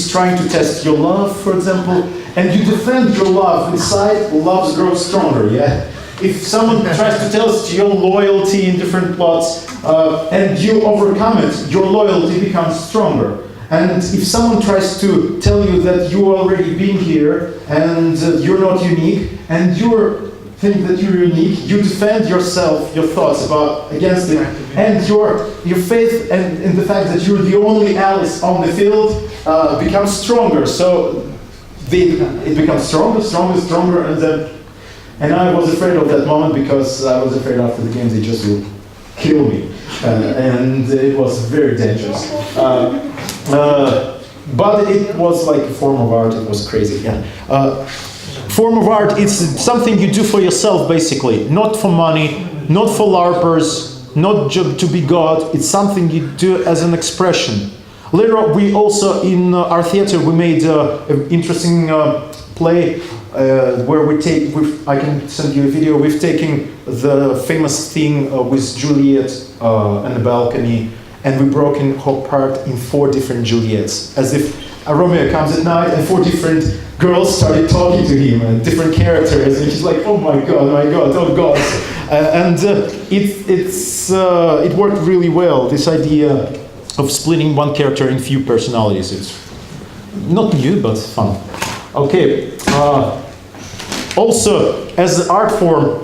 he's trying to test your love, for example, and you defend your love inside, love grows stronger, yeah? If someone tries to test your loyalty in different plots, and you overcome it, your loyalty becomes stronger. And if someone tries to tell you that you already been here, and you're not unique, and you think that you're unique, you defend yourself, your thoughts against it, and your faith and in the fact that you're the only Alice on the field becomes stronger. So it becomes stronger, and I was afraid of that moment because I was afraid after the game they just will kill me, and it was very dangerous. But it was like a form of art. It was crazy. Yeah. Form of art, it's something you do for yourself, basically. Not for money, not for LARPers, not to be God. It's something you do as an expression. Later on, we also, in our theater, we made an interesting play where I can send you a video. We've taken the famous thing with Juliet on the balcony, and we broke it apart in 4 different Juliets, as if Romeo comes at night and 4 different girls started talking to him and different characters, and he's like, oh my god, oh god. It worked really well, this idea of splitting one character in few personalities. It's not new, but fun. Okay. Also, as an art form,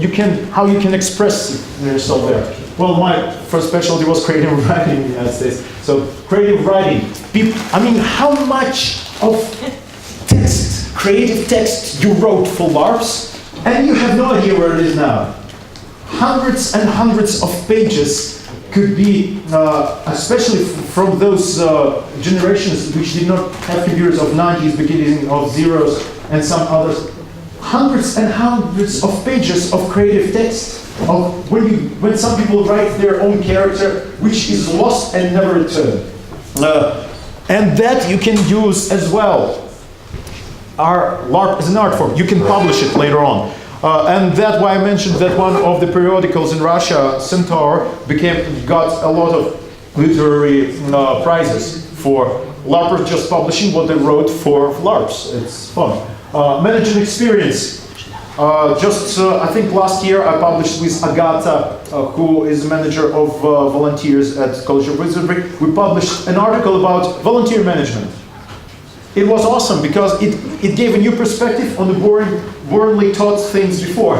how you can express yourself there. Well, my first specialty was creative writing in the United States. So, creative writing. I mean, how much of text, creative text you wrote for LARPs, and you have no idea where it is now. Hundreds and hundreds of pages could be, especially from those generations which did not have computers of 90s, beginning of zeros, and some others. Hundreds and hundreds of pages of creative text of when some people write their own character, which is lost and never returned. And that you can use as well. Our LARP is an art form. You can publish it later on. And that's why I mentioned that one of the periodicals in Russia, Centaur, got a lot of literary prizes for LARPers just publishing what they wrote for LARPs. It's fun. Managing experience. I think last year I published with Agata, who is the manager of volunteers at College of Wizardry. We published an article about volunteer management. It was awesome because it gave a new perspective on the boringly taught things before.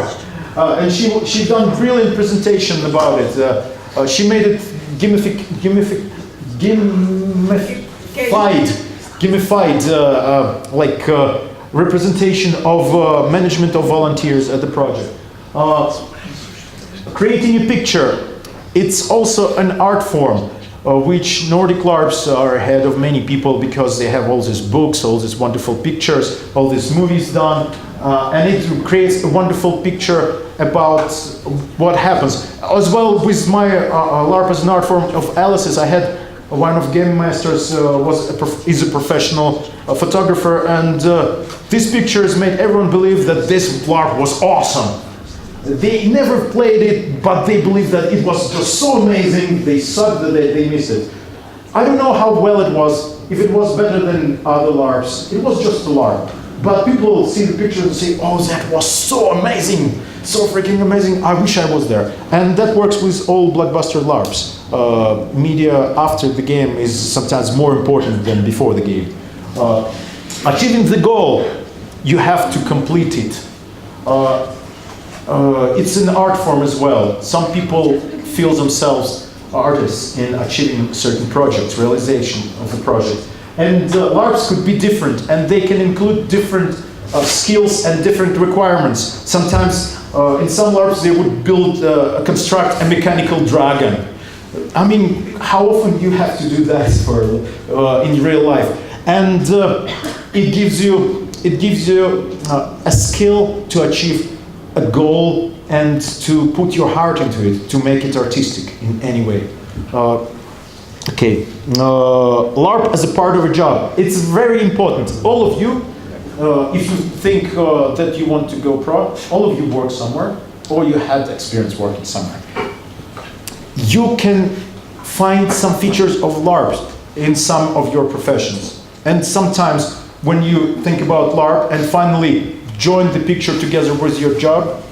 And she done brilliant presentation about it. She made it gamified, representation of management of volunteers at the project. Creating a picture, it's also an art form, which Nordic LARPs are ahead of many people because they have all these books, all these wonderful pictures, all these movies done, and it creates a wonderful picture about what happens. As well with my LARP as an art form of Alice's, I had one of Game Masters is a professional photographer, and these pictures made everyone believe that this LARP was awesome. They never played it, but they believed that it was just so amazing. They sucked that they missed it. I don't know how well it was, if it was better than other LARPs. It was just a LARP. But people see the pictures and say, oh, that was so amazing, so freaking amazing, I wish I was there. And that works with all blockbuster LARPs. Media after the game is sometimes more important than before the game. Achieving the goal, you have to complete it. It's an art form as well. Some people feel themselves artists in achieving certain projects, realization of the project. And LARPs could be different, and they can include different skills and different requirements. Sometimes in some LARPs they would construct a mechanical dragon. I mean, how often you have to do that in real life? And it gives you a skill to achieve a goal and to put your heart into it, to make it artistic in any way. LARP as a part of a job. It's very important. All of you, if you think that you want to go pro, all of you work somewhere, or you had experience working somewhere. You can find some features of LARPs in some of your professions. And sometimes when you think about LARP and finally join the picture together with your job,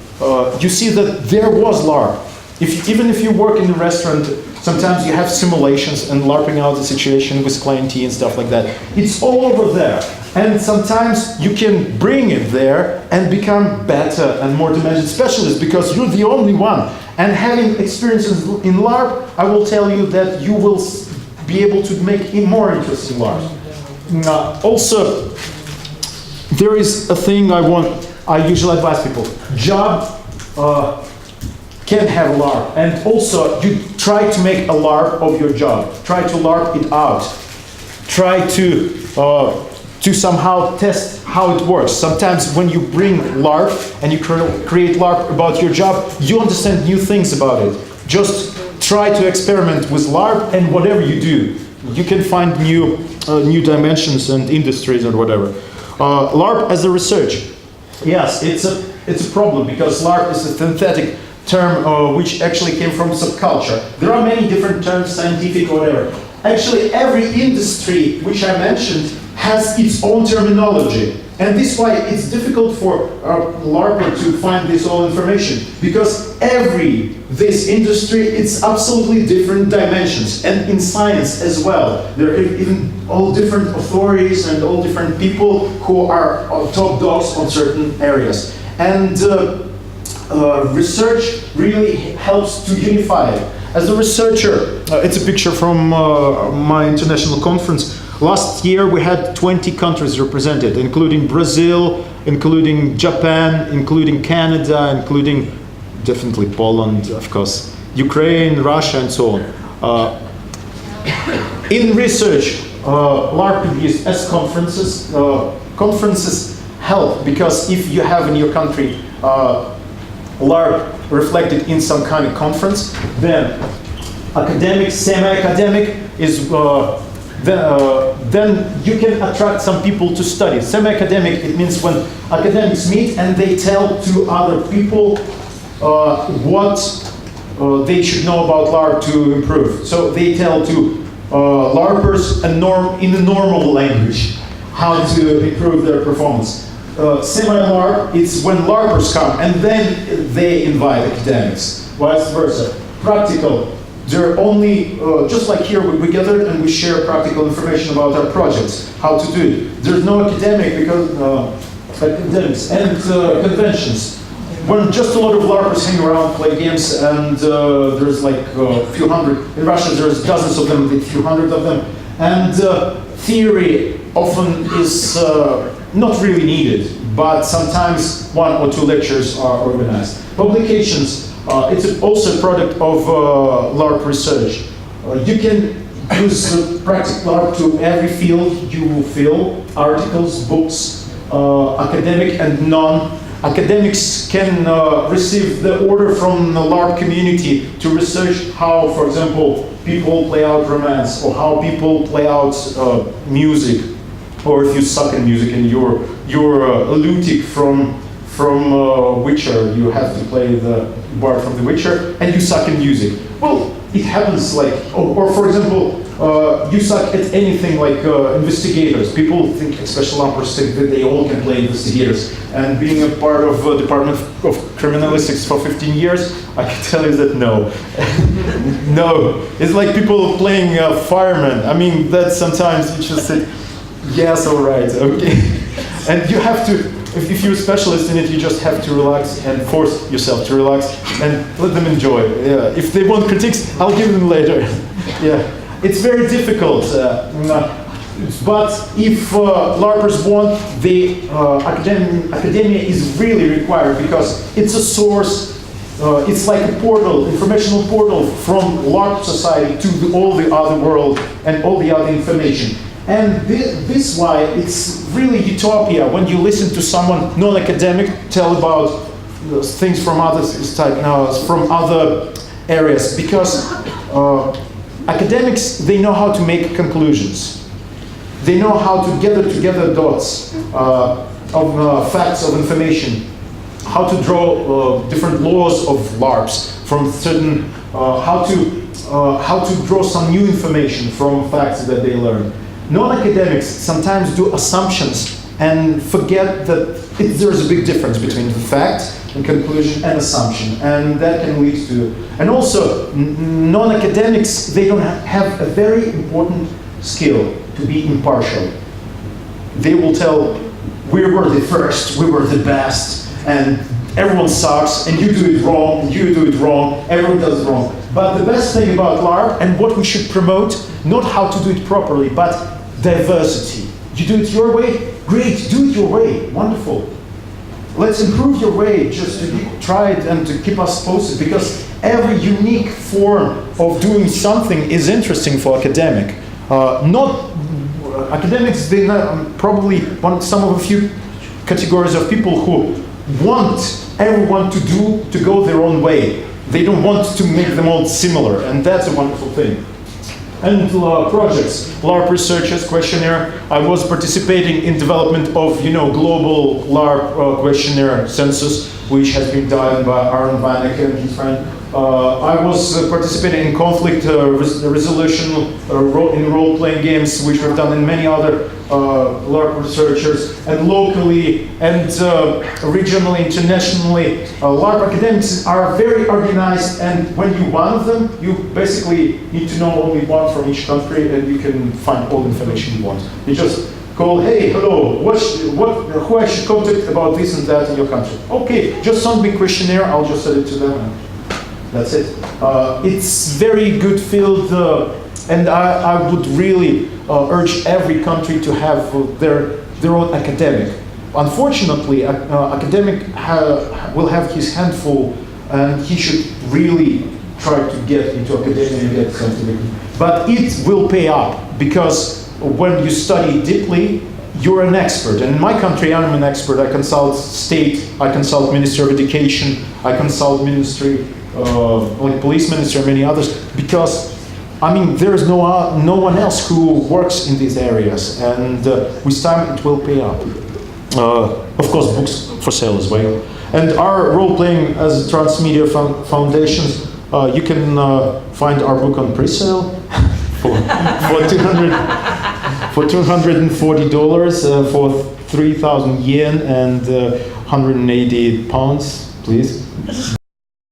you see that there was LARP. Even if you work in a restaurant, sometimes you have simulations and LARPing out the situation with client and stuff like that. It's all over there. And sometimes you can bring it there and become better and more dimensioned specialist because you're the only one. And having experiences in LARP, I will tell you that you will be able to make more interesting LARPs. Also, there is a thing I usually advise people. Job can have a LARP, and also you try to make a LARP of your job. Try to LARP it out. Try to somehow test how it works. Sometimes when you bring LARP and you create LARP about your job, you understand new things about it. Just try to experiment with LARP, and whatever you do, you can find new dimensions and industries or whatever. LARP as a research. Yes, it's a problem because LARP is a synthetic term which actually came from subculture. There are many different terms, scientific or whatever. Actually, every industry which I mentioned has its own terminology. And this is why it's difficult for a LARPer to find this all information. Because this industry, it's absolutely different dimensions. And in science as well. There are even all different authorities and all different people who are top dogs on certain areas. And research really helps to unify it. As a researcher, it's a picture from my international conference. Last year we had 20 countries represented, including Brazil, including Japan, including Canada, including definitely Poland, of course, Ukraine, Russia, and so on. In research, LARP is used as conferences. Conferences help because if you have in your country LARP reflected in some kind of conference, then academic, semi-academic is then you can attract some people to study. Semi-academic, it means when academics meet and they tell to other people what they should know about LARP to improve. So they tell to LARPers in a normal language how to improve their performance. Semi-LARP, it's when LARPers come and then they invite academics, vice versa. Practical, they're only, just like here, we gather and we share practical information about our projects, how to do it. There's no academic because academics and conventions. When just a lot of LARPers hang around, play games, and there's like a few hundred. In Russia, there's dozens of them, a few hundred of them. And theory often is not really needed, but sometimes 1 or 2 lectures are organized. Publications, it's also a product of LARP research. You can use practical LARP to every field you will fill, articles, books, academic and non-academics can receive the order from the LARP community to research how, for example, people play out romance, or how people play out music, or if you suck in music and you're a lutic from Witcher, you have to play the bard from The Witcher, and you suck in music. Well, it happens like, or for example, you suck at anything like investigators. People think, especially LARPers, think that they all can play investigators. And being a part of the Department of Criminalistics for 15 years, I can tell you that no. No. It's like people playing firemen. I mean, that sometimes you just say, yes, all right, okay. And you have to, if you're a specialist in it, you just have to relax and force yourself to relax and let them enjoy. Yeah. If they want critiques, I'll give them later. Yeah. It's very difficult, but if LARPers want, the academia is really required because it's a source, it's like a portal, informational portal from LARP society to all the other world and all the other information. And this why it's really utopia when you listen to someone non-academic tell about things from from other areas, because academics, they know how to make conclusions. They know how to gather together dots of facts, of information, how to draw different laws of LARPs from certain, how to draw some new information from facts that they learn. Non-academics sometimes do assumptions and forget that there's a big difference between the fact and conclusion and assumption, and that can lead to, and also non-academics, they don't have a very important skill to be impartial. They will tell, we were the first, we were the best, and everyone sucks, and you do it wrong, and you do it wrong, everyone does it wrong. But the best thing about LARP, and what we should promote, not how to do it properly, but diversity. You do it your way? Great, do it your way, wonderful. Let's improve your way, just to try it and to keep us posted, because every unique form of doing something is interesting for academic. Academics, they probably some of a few categories of people who want everyone to go their own way. They don't want to make them all similar, and that's a wonderful thing. And projects, LARP researchers questionnaire. I was participating in development of, global LARP questionnaire census, which has been done by Aaron Vanek and his friend. I was participating in conflict resolution in role-playing games, which we've done in many other LARP researchers, and locally and regionally, internationally. LARP academics are very organized, and when you want them, you basically need to know only one from each country, and you can find all the information you want. You just call, hey, hello, who I should contact about this and that in your country? Okay, just send me questionnaire, I'll just send it to them. And that's it. It's very good field, and I would really urge every country to have their own academic. Unfortunately, academic will have his handful, and he should really try to get into academia and get something. But it will pay up, because when you study deeply, you're an expert. And in my country, I'm an expert. I consult state, I consult Ministry of Education, I consult Ministry, like Police Ministry and many others, because there is no one else who works in these areas, and with time it will pay up. Of course, books for sale as well. And our role-playing as Transmedia Foundations, you can find our book on pre-sale for $240 for 3,000 yen and 180 pounds, please.